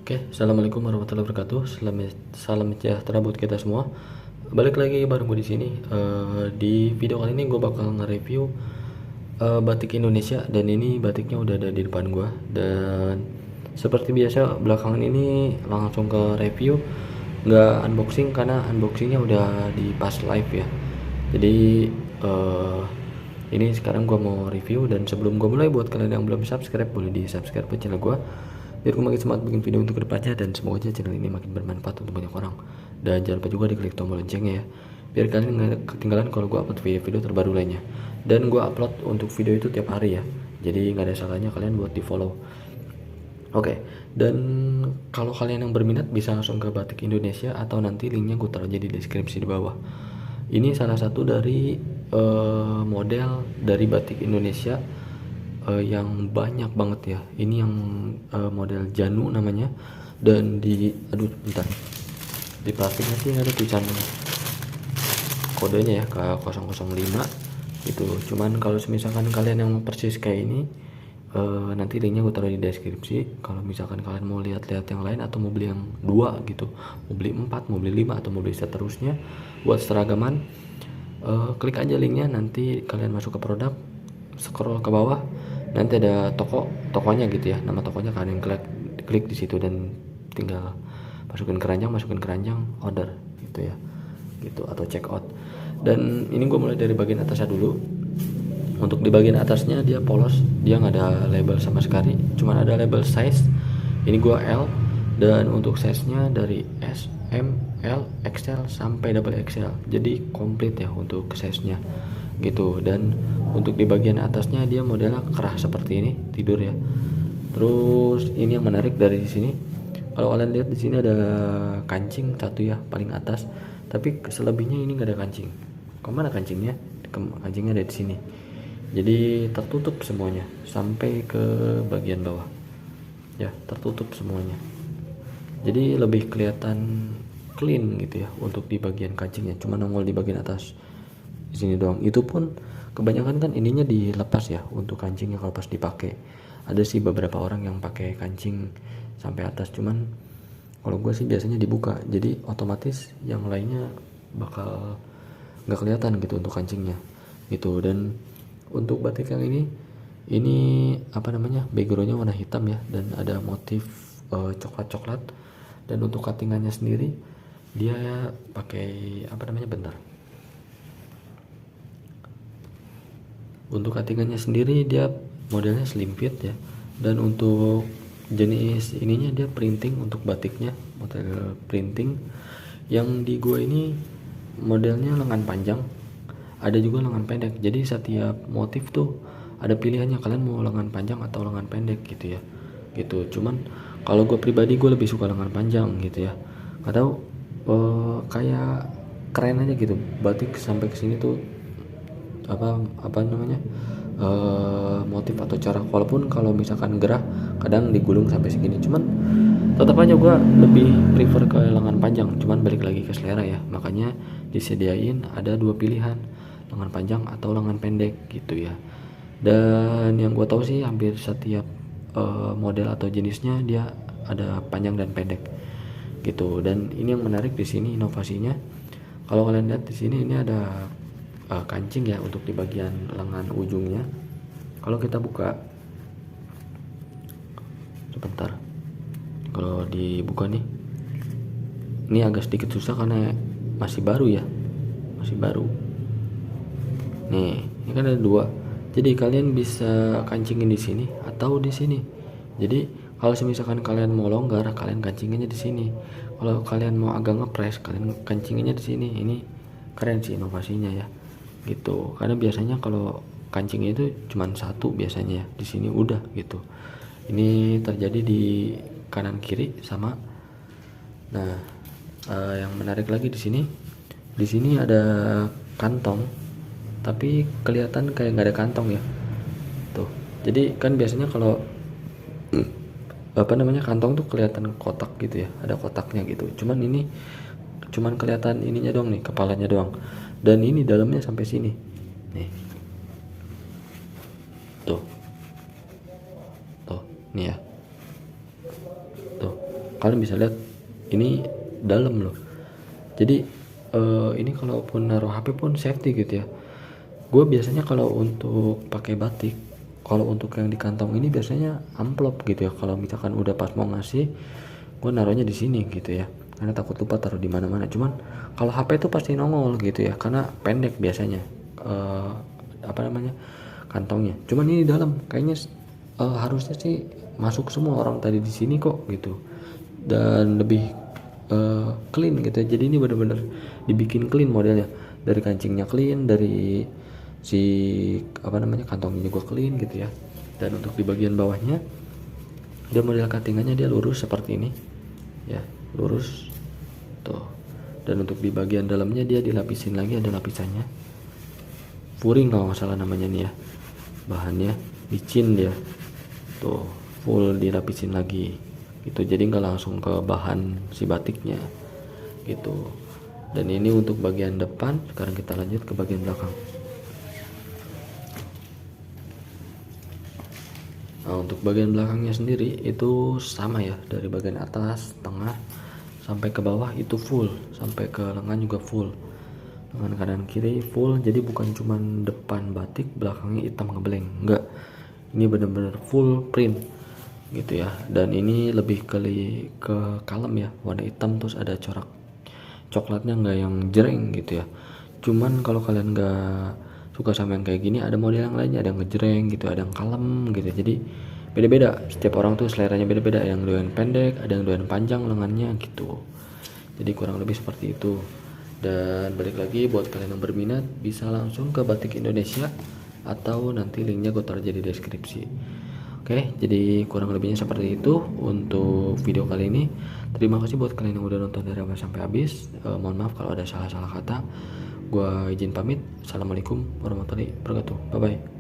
Oke, assalamualaikum warahmatullahi wabarakatuh. Salam sejahtera buat kita semua. Balik lagi bareng gue di sini. Di video kali ini gue bakal nge-review batik Indonesia, dan ini batiknya udah ada di depan gue. Dan seperti biasa belakangan ini langsung ke review, nggak unboxing karena unboxingnya udah di pas live ya. Jadi ini sekarang gue mau review, dan sebelum gue mulai, buat kalian yang belum subscribe boleh di subscribe ke channel gue biar gue makin semangat bikin video untuk kedepannya, dan semoga aja channel ini makin bermanfaat untuk banyak orang. Dan jangan lupa juga diklik tombol loncengnya ya, biar kalian nggak ketinggalan kalau gue upload video-video terbaru lainnya. Dan gue upload untuk video itu tiap hari ya, jadi nggak ada salahnya kalian buat di follow. Oke, dan kalau kalian yang berminat bisa langsung ke Batik Indonesia, atau nanti linknya gue taruh aja di deskripsi di bawah. Ini salah satu dari model dari Batik Indonesia yang banyak banget ya. Ini yang model Janu namanya, dan aduh bentar, di plastiknya sih ada tulisan kodenya ya, ke 005 gitu. Cuman kalau misalkan kalian yang persis kayak ini, nanti linknya gue taruh di deskripsi. Kalau misalkan kalian mau lihat-lihat yang lain, atau mau beli yang dua gitu, mau beli 4, mau beli 5, atau mau beli seterusnya buat seragaman, klik aja linknya. Nanti kalian masuk ke produk, scroll ke bawah, nanti ada tokonya gitu ya, nama tokonya. Kalian klik di situ dan tinggal masukin keranjang, order gitu ya, gitu, atau check out. Dan ini gue mulai dari bagian atasnya dulu. Untuk di bagian atasnya dia polos, dia nggak ada label sama sekali, cuman ada label size. Ini gue L, dan untuk size nya dari S, M, L, XL sampai double XL, jadi komplit ya untuk size nya gitu. Dan untuk di bagian atasnya dia modelnya kerah seperti ini, tidur ya. Terus ini yang menarik dari sini, kalau kalian lihat di sini ada kancing satu ya, paling atas, tapi selebihnya ini nggak ada kancing. Kemana kancingnya? Kancingnya ada di sini, jadi tertutup semuanya sampai ke bagian bawah ya, tertutup semuanya, jadi lebih kelihatan clean gitu ya. Untuk di bagian kancingnya cuma nongol di bagian atas di sini doang. Itu pun kebanyakan kan ininya dilepas ya untuk kancingnya kalau pas dipakai. Ada sih beberapa orang yang pakai kancing sampai atas, cuman kalau gue sih biasanya dibuka, jadi otomatis yang lainnya bakal nggak kelihatan gitu untuk kancingnya gitu. Dan untuk batik yang ini apa namanya, backgroundnya warna hitam ya, dan ada motif coklat-coklat. Dan untuk cuttingannya sendiri dia pakai apa namanya, bentar. Untuk cuttingannya sendiri dia modelnya slim fit ya. Dan untuk jenis ininya dia printing, untuk batiknya model printing. Yang di gua ini modelnya lengan panjang, ada juga lengan pendek, jadi setiap motif tuh ada pilihannya, kalian mau lengan panjang atau lengan pendek gitu ya, gitu. Cuman kalau gue pribadi gue lebih suka lengan panjang gitu ya, nggak tahu, kayak keren aja gitu batik sampai kesini tuh, apa namanya, motif atau cara. Walaupun kalau misalkan gerah kadang digulung sampai segini, cuman tetap aja gue lebih prefer ke lengan panjang. Cuman balik lagi ke selera ya, makanya disediain ada dua pilihan, lengan panjang atau lengan pendek gitu ya. Dan yang gue tahu sih hampir setiap model atau jenisnya dia ada panjang dan pendek gitu. Dan ini yang menarik di sini inovasinya, kalau kalian lihat di sini ini ada kancing ya untuk di bagian lengan ujungnya. Kalau kita buka sebentar, kalau dibuka nih, ini agak sedikit susah karena masih baru ya, masih baru nih. Ini kan ada dua, jadi kalian bisa kancingin di sini atau di sini. Jadi kalau misalkan kalian mau longgar, kalian kancinginnya di sini. Kalau kalian mau agak ngepres, kalian kancinginnya di sini. Ini keren sih inovasinya ya gitu, karena biasanya kalau kancingnya itu cuma satu biasanya ya, di sini udah gitu. Ini terjadi di kanan kiri sama. Nah, yang menarik lagi di sini ada kantong, tapi kelihatan kayak nggak ada kantong ya tuh. Jadi kan biasanya kalau apa namanya, kantong tuh kelihatan kotak gitu ya, ada kotaknya gitu. Cuman ini cuman kelihatan ininya doang nih, kepalanya doang. Dan ini dalamnya sampai sini nih, tuh nih ya, tuh kalian bisa lihat ini dalam loh. Jadi ini kalaupun naruh HP pun safety gitu ya. Gue biasanya kalau untuk pakai batik, kalau untuk yang di kantong ini biasanya amplop gitu ya. Kalau misalkan udah pas mau ngasih, gue naruhnya di sini gitu ya, karena takut lupa taruh di mana-mana. Cuman kalau HP itu pasti nongol gitu ya, karena pendek biasanya kantongnya. Cuman ini dalam, kayaknya harusnya sih masuk semua orang tadi di sini kok gitu, dan lebih clean gitu ya. Jadi ini bener-bener dibikin clean modelnya, dari kancingnya clean, dari si kantongnya juga clean gitu ya. Dan untuk di bagian bawahnya dia model cuttingannya dia lurus seperti ini ya, lurus tuh. Dan untuk di bagian dalamnya dia dilapisin lagi, ada lapisannya, furing kalau nggak salah namanya nih ya, bahannya licin dia tuh, full dilapisin lagi gitu, jadi nggak langsung ke bahan si batiknya gitu. Dan ini untuk bagian depan. Sekarang kita lanjut ke bagian belakang. Nah, untuk bagian belakangnya sendiri itu sama ya, dari bagian atas, tengah, sampai ke bawah itu full, sampai ke lengan juga full, lengan kanan kiri full. Jadi bukan cuman depan batik belakangnya hitam ngebleng, enggak, ini bener-bener full print gitu ya. Dan ini lebih ke kalem ya, warna hitam terus ada corak coklatnya, nggak yang jreng gitu ya. Cuman kalau kalian nggak suka sama yang kayak gini, ada model yang lainnya, ada yang ngejreng gitu, ada yang kalem gitu. Jadi beda-beda, setiap orang tuh seleranya beda-beda, ada yang doyan pendek, ada yang doyan panjang lengannya gitu. Jadi kurang lebih seperti itu. Dan balik lagi, buat kalian yang berminat bisa langsung ke Batik Indonesia, atau nanti linknya gue taruh jadi deskripsi. Oke, jadi kurang lebihnya seperti itu untuk video kali ini. Terima kasih buat kalian yang udah nonton dari awal sampai habis. Mohon maaf kalau ada salah-salah kata. Gua izin pamit. Assalamualaikum warahmatullahi wabarakatuh. Bye bye.